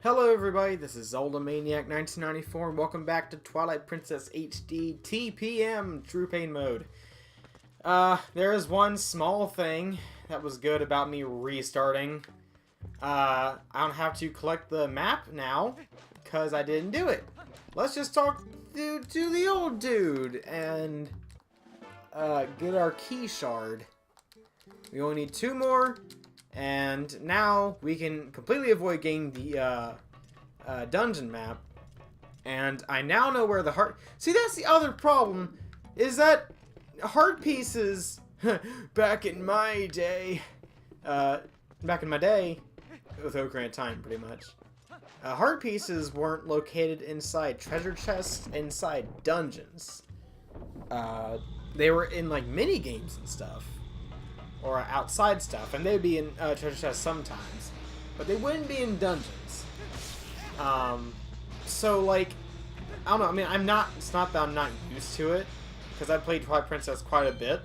Hello everybody, this is Zelda Maniac 1994 and welcome back to Twilight Princess HD TPM True Pain Mode. There is one small thing that was good about me restarting. I don't have to collect the map now, because I didn't do it. Let's just talk to the old dude and get our key shard. We only need 2 more. And now we can completely avoid getting the dungeon map. And I now know where the heart... See, that's the other problem, is that heart pieces, back in my day, with Ocarina of Time, pretty much, heart pieces weren't located inside treasure chests, inside dungeons. They were in, like, mini games and stuff. Or outside stuff, and they'd be in treasure chests sometimes, but they wouldn't be in dungeons. So like, I don't know. I mean, it's not that I'm not used to it, because I played Twilight Princess quite a bit.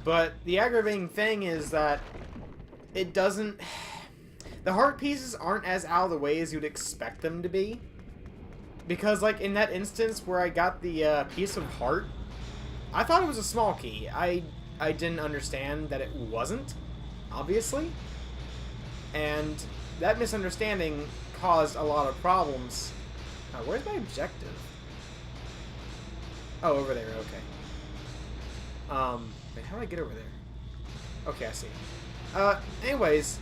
But the aggravating thing is that it doesn't. The heart pieces aren't as out of the way as you'd expect them to be, because like in that instance where I got the piece of heart, I thought it was a small key. I didn't understand that it wasn't, obviously. And that misunderstanding caused a lot of problems. Where's my objective? Oh, over there, okay. Wait, how do I get over there? Okay, I see. Anyways,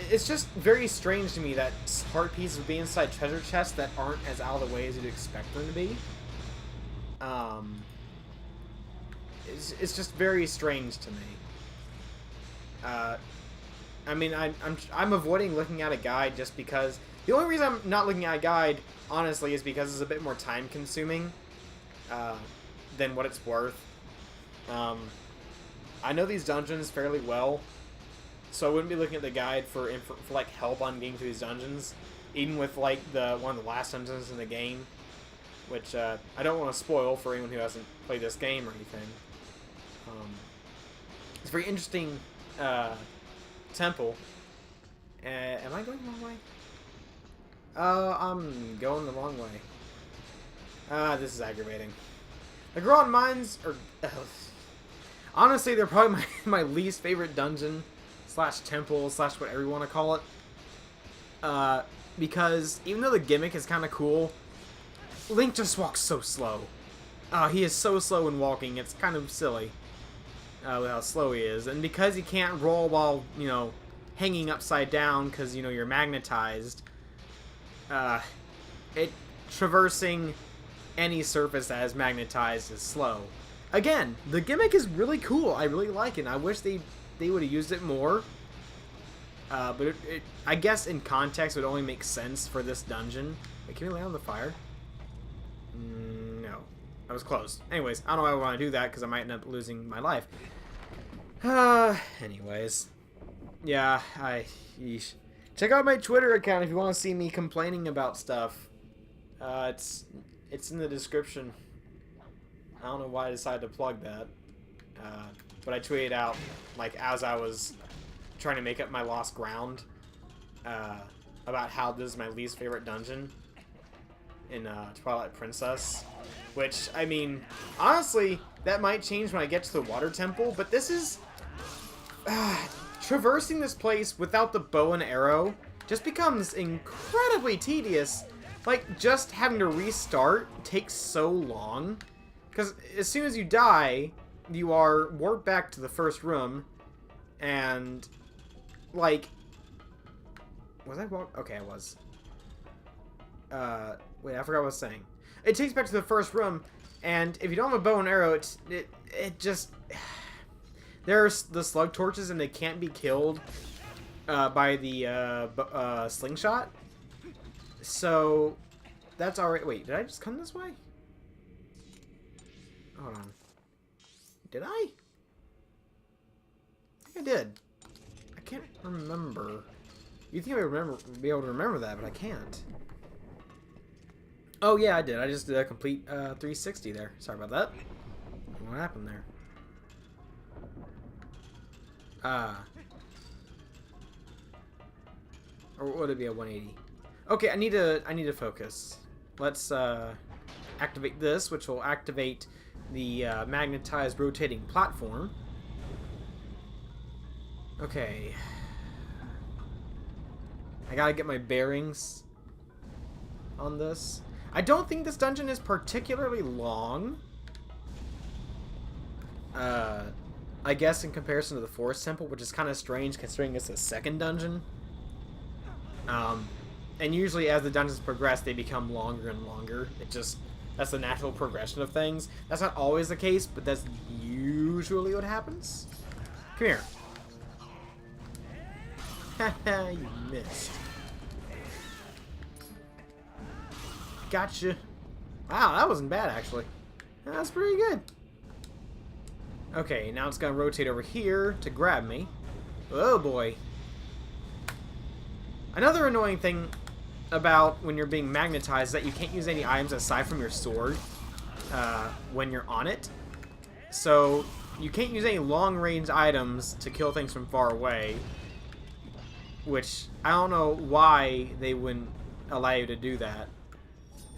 it's just very strange to me that heart pieces would be inside treasure chests that aren't as out of the way as you'd expect them to be. It's just very strange to me. I mean, I'm avoiding looking at a guide just because... The only reason I'm not looking at a guide, honestly, is because it's a bit more time-consuming than what it's worth. I know these dungeons fairly well, so I wouldn't be looking at the guide for like help on getting through these dungeons, even with like one of the last dungeons in the game, which I don't want to spoil for anyone who hasn't played this game or anything. It's a very interesting temple. Am I going the wrong way? I'm going the wrong way. This is aggravating. The Grand Mines are... honestly, they're probably my least favorite dungeon slash temple slash whatever you want to call it. Because even though the gimmick is kind of cool, Link just walks so slow. He is so slow in walking, it's kind of silly. With how slow he is. And because he can't roll while, you know, hanging upside down because, you know, you're magnetized, traversing any surface that is magnetized is slow. Again, the gimmick is really cool. I really like it. I wish they would have used it more. But I guess in context it would only make sense for this dungeon. Wait, can we land on the fire? No. I was close. Anyways, I don't know why I want to do that because I might end up losing my life. Anyways. Yeah, yeesh. Check out my Twitter account if you want to see me complaining about stuff. It's in the description. I don't know why I decided to plug that. But I tweeted out, like, as I was trying to make up my lost ground, about how this is my least favorite dungeon in Twilight Princess. Which, I mean, honestly, that might change when I get to the water temple, but this is... traversing this place without the bow and arrow just becomes incredibly tedious. Like, just having to restart takes so long. Because as soon as you die, you are warped back to the first room, and, like... Was I walk? Okay, I was. Wait, I forgot what I was saying. It takes back to the first room, and if you don't have a bow and arrow, it just... There's the slug torches, and they can't be killed by the slingshot. So, that's alright. Wait, did I just come this way? Hold on. Did I? I think I did. I can't remember. You'd think I would be able to remember that, but I can't. Oh, yeah, I did. I just did a complete 360 there. Sorry about that. What happened there? Or would it be a 180? Okay, I need to focus. Let's activate this, which will activate the magnetized rotating platform. Okay. I gotta get my bearings on this. I don't think this dungeon is particularly long. I guess in comparison to the Forest Temple, which is kind of strange considering it's the second dungeon. And usually as the dungeons progress, they become longer and longer. That's the natural progression of things. That's not always the case, but that's usually what happens. Come here. Haha, you missed. Gotcha. Wow, that wasn't bad, actually. That's pretty good. Okay, now it's gonna rotate over here to grab me. Oh boy. Another annoying thing about when you're being magnetized is that you can't use any items aside from your sword when you're on it. So you can't use any long-range items to kill things from far away. Which, I don't know why they wouldn't allow you to do that.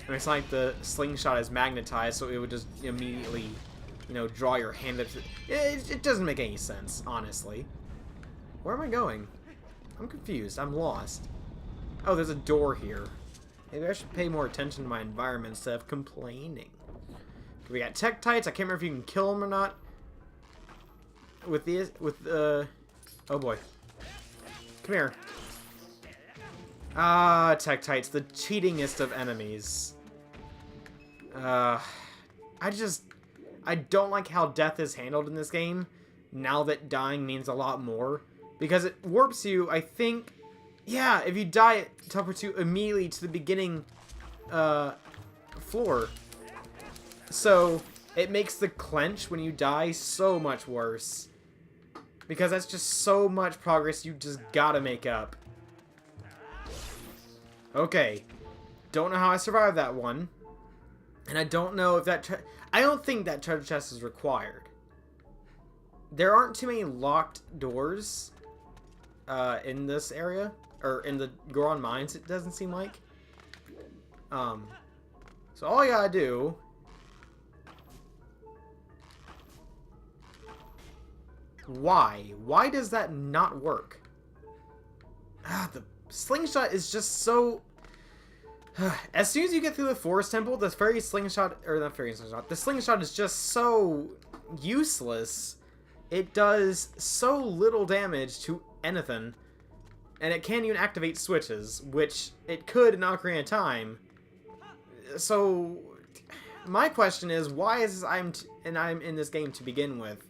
I mean, it's not like the slingshot is magnetized, so it would just immediately, you know, draw your hand up. It doesn't make any sense, honestly. Where am I going? I'm confused. I'm lost. Oh, there's a door here. Maybe I should pay more attention to my environment instead of complaining. We got Tektites. I can't remember if you can kill them or not. Oh boy. Come here. Ah, Tektites, the cheatingest of enemies. I don't like how death is handled in this game, now that dying means a lot more. Because it warps you, I think... Yeah, if you die, it teleports you immediately to the beginning floor. So, it makes the clench when you die so much worse. Because that's just so much progress you just gotta make up. Okay. Don't know how I survived that one. And I don't know if that... I don't think that treasure chest is required. There aren't too many locked doors in this area. Or in the Goron Mines, it doesn't seem like. So all I gotta do... Why? Why does that not work? The slingshot is just so... As soon as you get through the Forest Temple, the fairy slingshot... Or not fairy slingshot. The slingshot is just so useless. It does so little damage to anything. And it can't even activate switches, which it could in Ocarina of Time. So, my question is, why is this I'm in this game to begin with?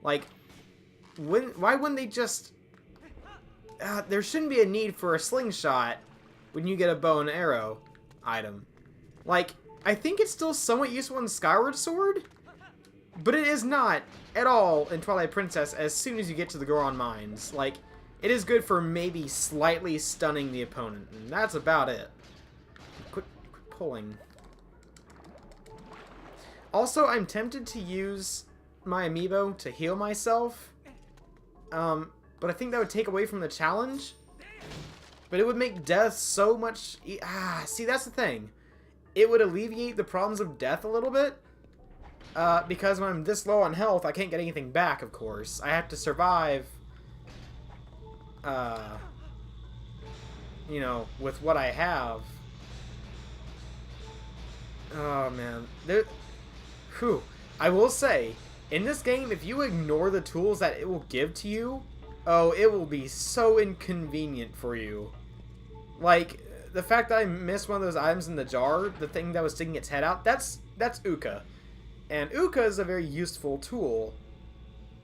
Like, why wouldn't they just... there shouldn't be a need for a slingshot when you get a bow and arrow item. Like, I think it's still somewhat useful in Skyward Sword, but it is not at all in Twilight Princess as soon as you get to the Goron Mines. Like, it is good for maybe slightly stunning the opponent, and that's about it. Quit pulling. Also, I'm tempted to use my amiibo to heal myself, but I think that would take away from the challenge. But it would make death so much... see, that's the thing. It would alleviate the problems of death a little bit. Because when I'm this low on health, I can't get anything back, of course. I have to survive... you know, with what I have. Oh, man. Whew. I will say, in this game, if you ignore the tools that it will give to you, oh, it will be so inconvenient for you. Like, the fact that I missed one of those items in the jar, the thing that was sticking its head out, that's Uka. And Uka is a very useful tool.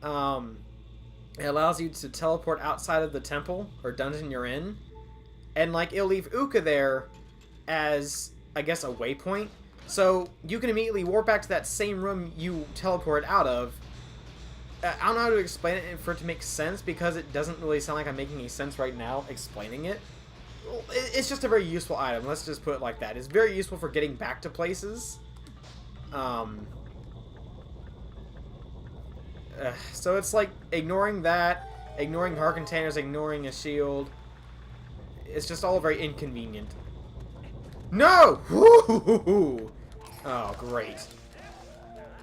It allows you to teleport outside of the temple or dungeon you're in. And, like, it'll leave Uka there as, I guess, a waypoint. So you can immediately warp back to that same room you teleported out of. I don't know how to explain it for it to make sense, because it doesn't really sound like I'm making any sense right now explaining it. It's just a very useful item. Let's just put it like that. It's very useful for getting back to places. So it's like ignoring that, ignoring heart containers, ignoring a shield. it's just all very inconvenient. No! Woo-hoo-hoo-hoo. Oh, great.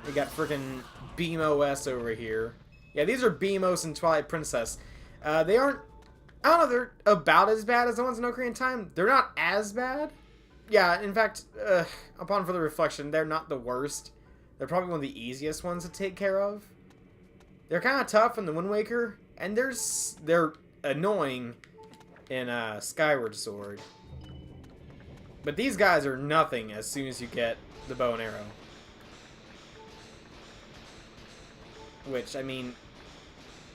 We got freaking BeamOS over here. Yeah, these are BeamOS and Twilight Princess. They aren't... I don't know, they're about as bad as the ones in Ocarina of Time. They're not as bad. Yeah, in fact, upon further reflection, they're not the worst. They're probably one of the easiest ones to take care of. They're kind of tough in the Wind Waker, and they're annoying in Skyward Sword. But these guys are nothing as soon as you get the bow and arrow. Which, I mean,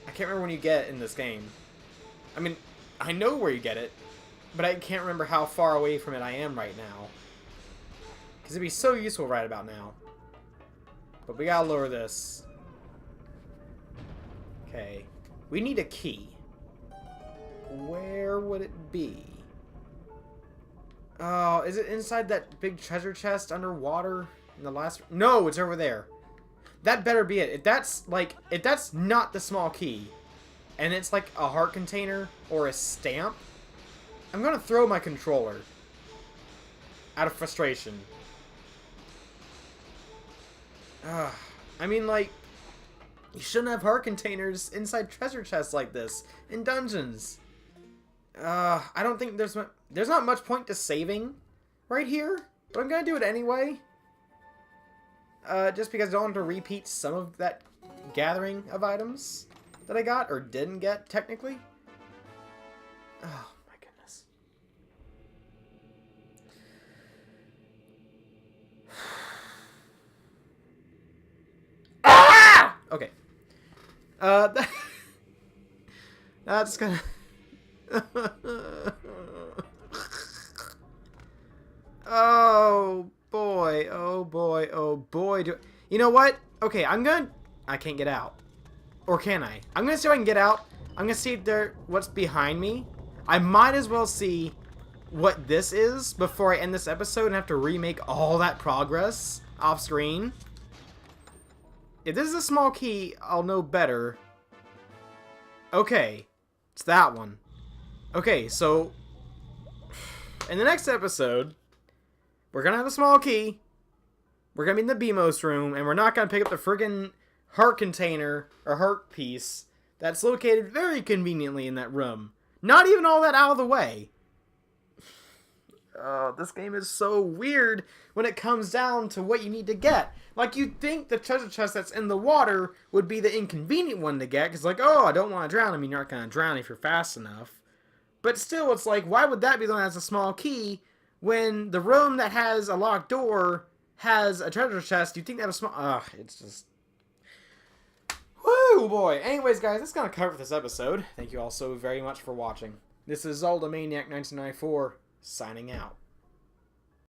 I can't remember when you get it in this game. I mean, I know where you get it, but I can't remember how far away from it I am right now. Because it'd be so useful right about now. But we gotta lower this. Okay. We need a key. Where would it be? Oh, is it inside that big treasure chest underwater in the last... No, it's over there. That better be it. If that's not the small key, and it's like a heart container or a stamp, I'm gonna throw my controller out of frustration. I mean, like, you shouldn't have heart containers inside treasure chests like this in dungeons. I don't think there's not much point to saving right here, but I'm gonna do it anyway. Just because I don't want to repeat some of that gathering of items that I got, or didn't get, technically. Oh, my goodness. Ah! Okay. That's gonna... Oh boy, oh boy, oh boy. You know what? Okay, I can't get out. Or can I? I'm gonna see if I can get out. I'm gonna see if what's behind me. I might as well see what this is before I end this episode and have to remake all that progress off screen. If this is a small key, I'll know better. Okay, it's that one. Okay, so in the next episode, we're gonna have a small key. We're gonna be in the BeamOS room, and we're not gonna pick up the friggin' heart container or heart piece that's located very conveniently in that room. Not even all that out of the way. Oh, this game is so weird when it comes down to what you need to get. Like, you'd think the treasure chest that's in the water would be the inconvenient one to get, because, like, oh, I don't want to drown. I mean, you're not going to drown if you're fast enough. But still, it's like, why would that be the one that has a small key when the room that has a locked door has a treasure chest? You'd think that was small... Ugh, it's just... Woo, boy. Anyways, guys, that's going to cover this episode. Thank you all so very much for watching. This is Zelda Maniac 1994, signing out.